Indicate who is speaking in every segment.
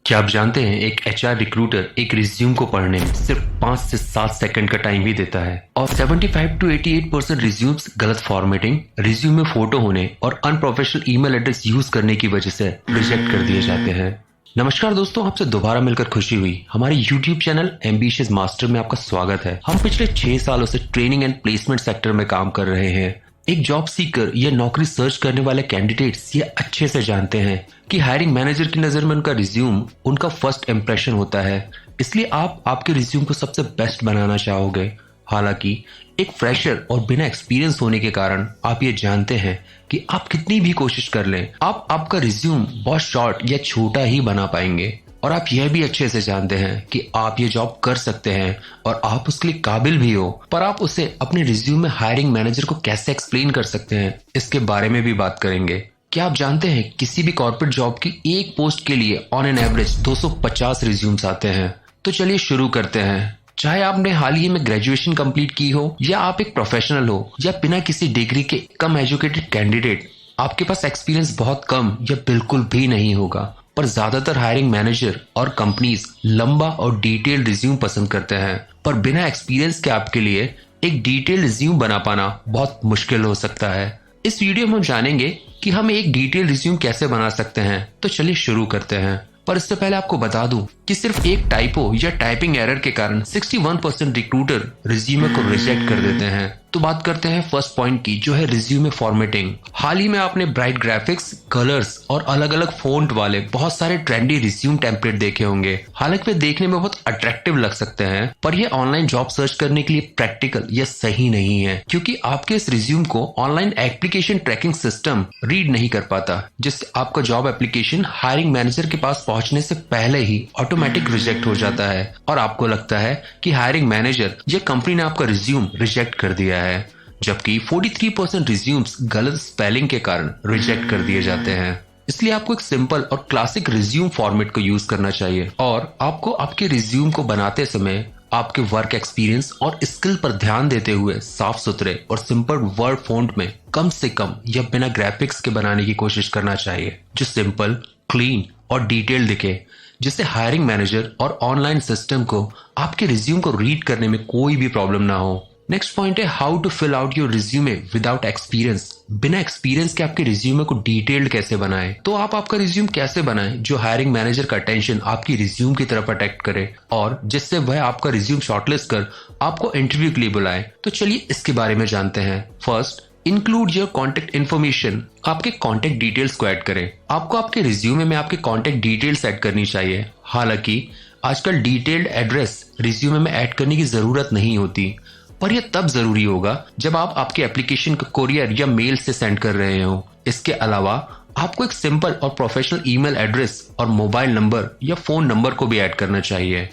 Speaker 1: क्या आप जानते हैं एक एचआर रिक्रूटर एक रिज्यूम को पढ़ने में सिर्फ 5 से 7 सेकंड का टाइम ही देता है और 75 to 88% रिज्यूम्स गलत फॉर्मेटिंग, रिज्यूम में फोटो होने और अनप्रोफेशनल ईमेल एड्रेस यूज करने की वजह से रिजेक्ट कर दिए जाते हैं। नमस्कार दोस्तों, आपसे दोबारा मिलकर खुशी हुई। हमारे YouTube चैनल एम्बिशियस मास्टर में आपका स्वागत है। हम पिछले 6 सालों से ट्रेनिंग एंड प्लेसमेंट सेक्टर में काम कर रहे हैं। एक जॉब सीकर या नौकरी सर्च करने वाले कैंडिडेट्स ये अच्छे से जानते हैं कि हायरिंग मैनेजर की नजर में उनका रिज्यूम उनका फर्स्ट इंप्रेशन होता है, इसलिए आप आपके रिज्यूम को सबसे बेस्ट बनाना चाहोगे। हालांकि एक फ्रेशर और बिना एक्सपीरियंस होने के कारण आप ये जानते हैं कि आप कितनी भी कोशिश कर लें, आप आपका रिज्यूम बहुत शॉर्ट या छोटा ही बना पाएंगे। और आप यह भी अच्छे से जानते हैं कि आप ये जॉब कर सकते हैं और आप उसके लिए काबिल भी हो, पर आप उसे अपने रिज्यूम में हायरिंग मैनेजर को कैसे एक्सप्लेन कर सकते हैं, इसके बारे में भी बात करेंगे। क्या आप जानते हैं किसी भी कॉर्पोरेट जॉब की एक पोस्ट के लिए ऑन एन एवरेज 250 रिज्यूम्स आते हैं। तो चलिए शुरू करते हैं। चाहे आपने हाल ही में ग्रेजुएशन कंप्लीट की हो या आप एक प्रोफेशनल हो या बिना किसी डिग्री के कम एजुकेटेड कैंडिडेट, आपके पास एक्सपीरियंस बहुत कम या बिल्कुल भी नहीं होगा, पर ज्यादातर हायरिंग मैनेजर और कंपनीज लंबा और डिटेल रिज्यूम पसंद करते हैं। पर बिना एक्सपीरियंस के आपके लिए एक डिटेल रिज्यूम बना पाना बहुत मुश्किल हो सकता है। इस वीडियो में हम जानेंगे कि हम एक डिटेल रिज्यूम कैसे बना सकते हैं। तो चलिए शुरू करते हैं। पर इससे पहले आपको बता दूं कि सिर्फ एक टाइपो या टाइपिंग एरर के कारण 61% रिक्रूटर रिज्यूमे को रिजेक्ट कर देते हैं। तो बात करते हैं फर्स्ट पॉइंट की, जो है रिज्यूमे फॉर्मेटिंग। हाल ही में आपने ब्राइट ग्राफिक्स, कलर्स और अलग अलग फॉन्ट वाले बहुत सारे ट्रेंडी रिज्यूम टेम्पलेट देखे होंगे। हालांकि वे देखने में बहुत अट्रैक्टिव लग सकते हैं, पर ये ऑनलाइन जॉब सर्च करने के लिए प्रैक्टिकल या सही नहीं है, क्योंकि आपके इस रिज्यूम को online application tracking system read नहीं कर पाता, जिससे आपका जॉब एप्लीकेशन हायरिंग मैनेजर के पास पहुंचने से पहले ही ऑटोमेटिक रिजेक्ट हो जाता है और आपको लगता है कि हायरिंग मैनेजर या कंपनी ने आपका रिज्यूम रिजेक्ट कर दिया है, जबकि 43% रिज्यूम्स गलत स्पेलिंग के कारण रिजेक्ट कर दिए जाते हैं। इसलिए आपको एक सिंपल और क्लासिक रिज्यूम फॉर्मेट को यूज करना चाहिए और आपको आपके रिज्यूम को बनाते समय आपके वर्क एक्सपीरियंस और स्किल पर ध्यान देते हुए साफ सुथरे और सिंपल वर्ड फॉन्ट में कम से कम या बिना ग्राफिक्स के बनाने की कोशिश करना चाहिए, जो सिंपल, क्लीन और डिटेल दिखे, जिससे हायरिंग मैनेजर और ऑनलाइन सिस्टम को आपके रिज्यूम को रीड करने में कोई भी प्रॉब्लम ना हो। नेक्स्ट पॉइंट है how to fill out your resume without experience. बिना एक्सपीरियंस के आपके रिज्यूमे को डिटेल्ड कैसे बनाएं। तो आप आपका रिज्यूम कैसे बनाएं जो हायरिंग मैनेजर का अटेंशन आपकी रिज्यूम की तरफ अट्रैक्ट करे और जिससे वह आपका रिज्यूम शॉर्टलिस्ट कर आपको इंटरव्यू के लिए बुलाए। तो चलिए इसके बारे में जानते हैं। First, include your contact information. आपके कॉन्टेक्ट डिटेल्स को ऐड करें। आपको आपके रिज्यूमे में आपके कॉन्टेक्ट डिटेल्स ऐड करनी चाहिए। हालांकि आजकल डिटेल्ड एड्रेस रिज्यूमे में ऐड करने की जरूरत नहीं होती, पर यह तब जरूरी होगा जब आप आपके एप्लीकेशन को कोरियर या मेल से सेंड कर रहे हो। इसके अलावा आपको एक सिंपल और प्रोफेशनल ईमेल एड्रेस और मोबाइल नंबर या फोन नंबर को भी ऐड करना चाहिए।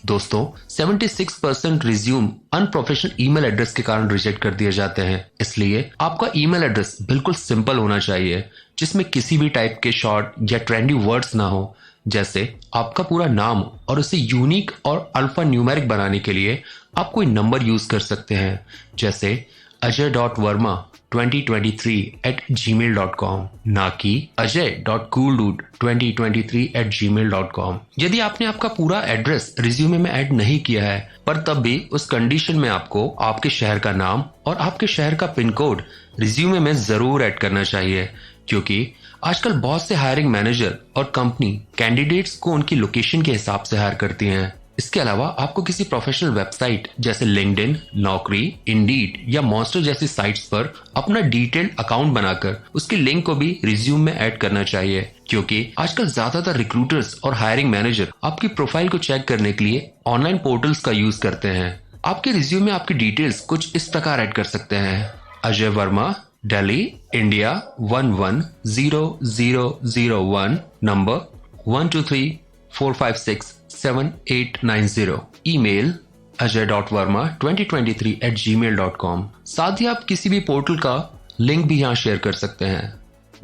Speaker 1: दोस्तों, 76% रिज्यूम अनप्रोफेशनल ईमेल एड्रेस के कारण रिजेक्ट कर दिए जाते हैं। इसलिए आपका ईमेल एड्रेस बिल्कुल सिंपल होना चाहिए, जिसमें किसी भी टाइप के शॉर्ट या ट्रेंडी वर्ड्स ना हो, जैसे आपका पूरा नाम, और उसे यूनिक और अल्फा न्यूमेरिक बनाने के लिए आप कोई नंबर यूज कर सकते हैं, जैसे ajay.verma2023@gmail.com, ना कि ajay.cooldude2023@gmail.com। यदि आपने आपका पूरा एड्रेस रिज्यूमे में ऐड नहीं किया है, पर तब भी उस कंडीशन में आपको आपके शहर का नाम और आपके शहर का पिन कोड रिज्यूमे में जरूर ऐड करना चाहिए, क्योंकि आजकल बहुत से हायरिंग मैनेजर और कंपनी कैंडिडेट्स को उनकी लोकेशन के हिसाब से हायर करती हैं। इसके अलावा आपको किसी प्रोफेशनल वेबसाइट जैसे लिंक्डइन, नौकरी, इंडीड या मॉन्स्टर जैसी साइट्स पर अपना डिटेल्ड अकाउंट बनाकर उसके लिंक को भी रिज्यूम में ऐड करना चाहिए, क्योंकि आजकल ज्यादातर रिक्रूटर्स और हायरिंग मैनेजर आपकी प्रोफाइल को चेक करने के लिए ऑनलाइन पोर्टल्स का यूज करते हैं। आपके रिज्यूम में आपकी डिटेल्स कुछ इस प्रकार ऐड कर सकते हैं: Ajay Verma, Delhi, India 110001, number 12345678890, email ajay.verma2023@gmail.com। साथ ही आप किसी भी पोर्टल का लिंक भी यहाँ शेयर कर सकते हैं।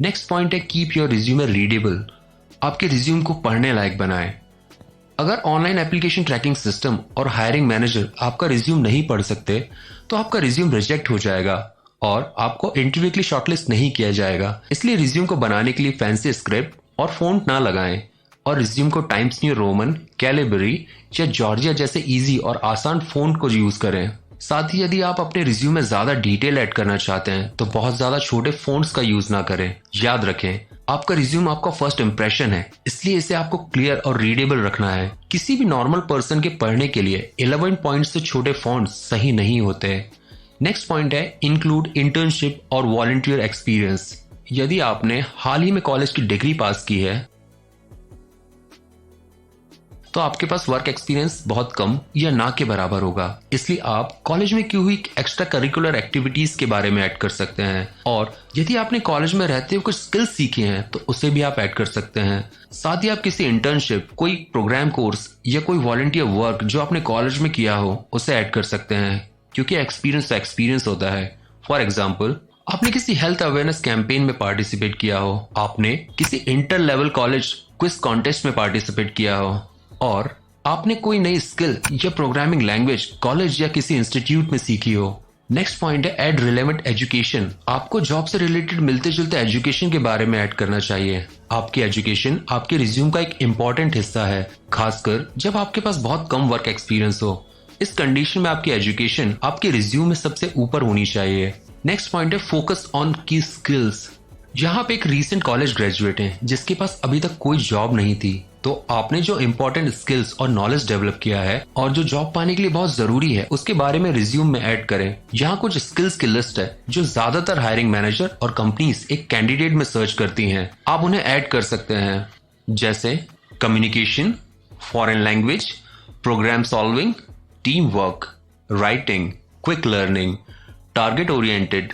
Speaker 1: नेक्स्ट पॉइंट है कीप योर रिज्यूमे रीडेबल। आपके रिज्यूम को पढ़ने लायक बनाएं। अगर ऑनलाइन एप्लीकेशन ट्रैकिंग सिस्टम और हायरिंग मैनेजर आपका रिज्यूम नहीं पढ़ सकते, तो आपका रिज्यूम रिजेक्ट हो जाएगा और आपको इंटरव्यू के लिए शॉर्टलिस्ट नहीं किया जाएगा। इसलिए रिज्यूम को बनाने के लिए फैंसी स्क्रिप्ट और फॉन्ट ना लगाएं और रिज्यूम को टाइम्स न्यू रोमन, कैलिबरी या जॉर्जिया जैसे इजी और आसान फॉन्ट को यूज करें। साथ ही यदि आप अपने रिज्यूम में ज्यादा डिटेल ऐड करना चाहते हैं तो बहुत ज्यादा छोटे फॉन्ट्स का यूज ना करें। याद रखें, आपका रिज्यूम आपका फर्स्ट इंप्रेशन है, इसलिए इसे आपको क्लियर और रीडेबल रखना है। किसी भी नॉर्मल पर्सन के पढ़ने के लिए 11 पॉइंट्स से छोटे फॉन्ट्स सही नहीं होते। नेक्स्ट पॉइंट है इंक्लूड इंटर्नशिप और वॉलंटियर एक्सपीरियंस। यदि आपने हाल ही में कॉलेज की डिग्री पास की है तो आपके पास वर्क एक्सपीरियंस बहुत कम या ना के बराबर होगा, इसलिए आप कॉलेज में की हुई एक्स्ट्रा करिकुलर एक्टिविटीज के बारे में ऐड कर सकते हैं। और यदि आपने कॉलेज में रहते हुए कुछ स्किल्स सीखे हैं तो उसे भी आप ऐड कर सकते हैं। साथ ही आप किसी इंटर्नशिप, कोई प्रोग्राम कोर्स या कोई वॉलंटियर वर्क जो आपने कॉलेज में किया हो उसे ऐड कर सकते हैं, क्योंकि एक्सपीरियंस तो एक्सपीरियंस होता है। फॉर एग्जाम्पल, आपने किसी हेल्थ अवेयरनेस कैंपेन में पार्टिसिपेट किया हो, आपने किसी inter level college quiz contest में पार्टिसिपेट किया हो, और आपने कोई नई स्किल या प्रोग्रामिंग लैंग्वेज कॉलेज या किसी इंस्टीट्यूट में सीखी हो। नेक्स्ट पॉइंट है ऐड रिलेवेंट एजुकेशन। आपको जॉब से रिलेटेड मिलते जुलते एजुकेशन के बारे में ऐड करना चाहिए। आपकी एजुकेशन आपके रिज्यूम का एक इंपॉर्टेंट हिस्सा है, खासकर जब आपके पास बहुत कम वर्क एक्सपीरियंस हो। इस कंडीशन में आपकी एजुकेशन आपके रिज्यूम में सबसे ऊपर होनी चाहिए। नेक्स्ट पॉइंट है फोकस ऑन की स्किल्स। यहाँ पे एक रीसेंट कॉलेज ग्रेजुएट है जिसके पास अभी तक कोई जॉब नहीं थी, तो आपने जो इंपॉर्टेंट स्किल्स और नॉलेज डेवलप किया है और जो जॉब पाने के लिए बहुत जरूरी है उसके बारे में रिज्यूम में ऐड करें। यहाँ कुछ स्किल्स की लिस्ट है जो ज्यादातर हायरिंग मैनेजर और कंपनीज एक कैंडिडेट में सर्च करती हैं। आप उन्हें ऐड कर सकते हैं, जैसे communication, foreign language, program solving, team work, writing, quick learning, target oriented,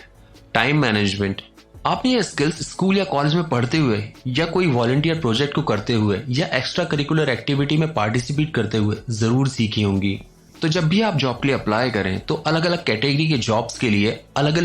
Speaker 1: time management. आपने ये स्किल्स स्कूल या कॉलेज में पढ़ते हुए या कोई वॉलंटियर प्रोजेक्ट को करते हुए या एक्स्ट्रा करिकुलर एक्टिविटी में पार्टिसिपेट करते हुए जरूर सीखी होंगी। तो जब भी आप जॉब के लिए अप्लाई करें तो अलग अलग कैटेगरी के जॉब्स के लिए अलग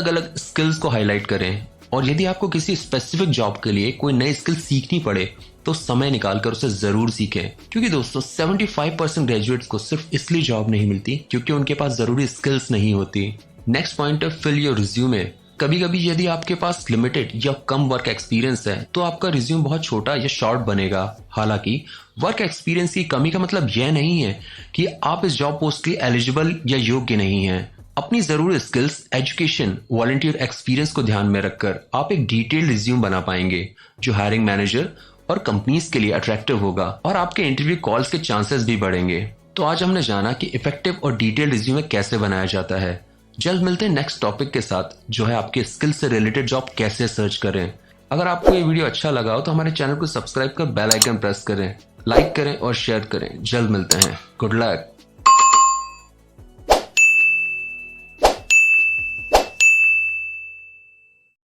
Speaker 1: अलग स्किल्स को हाईलाइट करें। और यदि आपको किसी स्पेसिफिक जॉब के लिए कोई नई स्किल सीखनी पड़े तो समय निकालकर उसे जरूर सीखें, क्योंकि दोस्तों 75% ग्रेजुएट्स को सिर्फ इसलिए जॉब नहीं मिलती क्योंकि उनके पास जरूरी स्किल्स नहीं होती। नेक्स्ट पॉइंट है फिल योर रिज्यूमे। कभी कभी यदि आपके पास लिमिटेड या कम वर्क एक्सपीरियंस है तो आपका रिज्यूम बहुत छोटा या शॉर्ट बनेगा। हालांकि वर्क एक्सपीरियंस की कमी का मतलब यह नहीं है कि आप इस जॉब पोस्ट के लिए एलिजिबल या योग्य नहीं हैं। अपनी जरूरी स्किल्स, एजुकेशन, वॉलंटियर एक्सपीरियंस को ध्यान में रखकर आप एक डिटेल्ड रिज्यूम बना पाएंगे जो हायरिंग मैनेजर और कंपनीज के लिए अट्रैक्टिव होगा और आपके इंटरव्यू कॉल्स के चांसेस भी बढ़ेंगे। तो आज हमने जाना कि इफेक्टिव और डिटेल्ड रिज्यूमे कैसे बनाया जाता है। जल्द मिलते हैं नेक्स्ट टॉपिक के साथ, जो है आपके स्किल से रिलेटेड जॉब कैसे सर्च करें। अगर आपको ये वीडियो अच्छा लगा हो तो हमारे चैनल को सब्सक्राइब कर बेल आइकन प्रेस करें, लाइक करें और शेयर करें। जल्द मिलते हैं। Good luck.